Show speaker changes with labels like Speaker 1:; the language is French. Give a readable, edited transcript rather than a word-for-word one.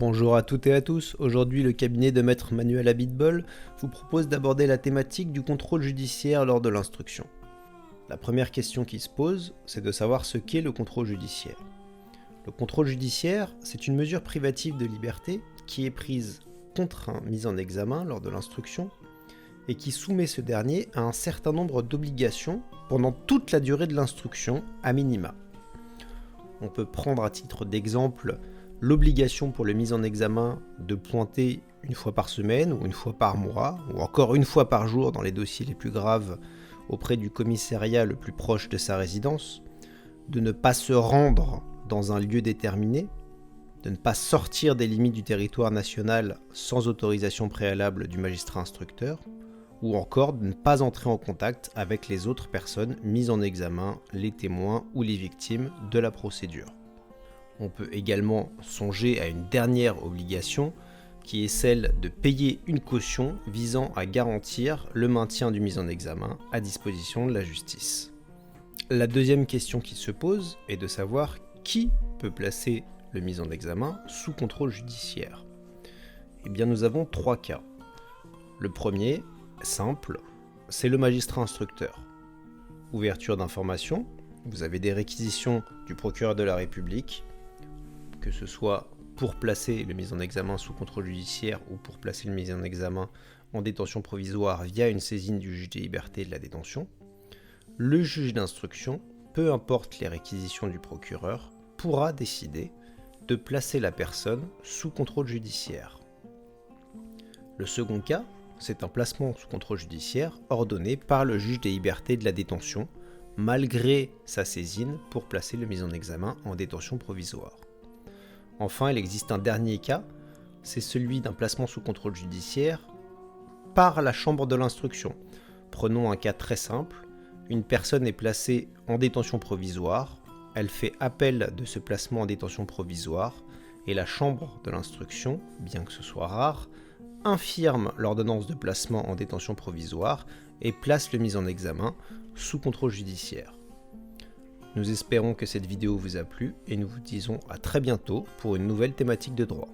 Speaker 1: Bonjour à toutes et à tous, aujourd'hui le cabinet de Maître Manuel Abitbol vous propose d'aborder la thématique du contrôle judiciaire lors de l'instruction. La première question qui se pose, c'est de savoir ce qu'est le contrôle judiciaire. Le contrôle judiciaire, c'est une mesure privative de liberté qui est prise contre un mis en examen lors de l'instruction et qui soumet ce dernier à un certain nombre d'obligations pendant toute la durée de l'instruction à minima. On peut prendre à titre d'exemple l'obligation pour le mis en examen de pointer une fois par semaine ou une fois par mois ou encore une fois par jour dans les dossiers les plus graves auprès du commissariat le plus proche de sa résidence, de ne pas se rendre dans un lieu déterminé, de ne pas sortir des limites du territoire national sans autorisation préalable du magistrat instructeur, ou encore de ne pas entrer en contact avec les autres personnes mises en examen, les témoins ou les victimes de la procédure. On peut également songer à une dernière obligation qui est celle de payer une caution visant à garantir le maintien du mis en examen à disposition de la justice. La deuxième question qui se pose est de savoir qui peut placer le mis en examen sous contrôle judiciaire. Eh bien, nous avons trois cas. Le premier, simple, c'est le magistrat instructeur. Ouverture d'information, vous avez des réquisitions du procureur de la République, que ce soit pour placer le mis en examen sous contrôle judiciaire ou pour placer le mis en examen en détention provisoire via une saisine du juge des libertés et de la détention. Le juge d'instruction, peu importe les réquisitions du procureur, pourra décider de placer la personne sous contrôle judiciaire. Le second cas, c'est un placement sous contrôle judiciaire ordonné par le juge des libertés et de la détention, malgré sa saisine pour placer le mis en examen en détention provisoire. Enfin, il existe un dernier cas, c'est celui d'un placement sous contrôle judiciaire par la chambre de l'instruction. Prenons un cas très simple, une personne est placée en détention provisoire, elle fait appel de ce placement en détention provisoire et la chambre de l'instruction, bien que ce soit rare, infirme l'ordonnance de placement en détention provisoire et place le mis en examen sous contrôle judiciaire. Nous espérons que cette vidéo vous a plu et nous vous disons à très bientôt pour une nouvelle thématique de droit.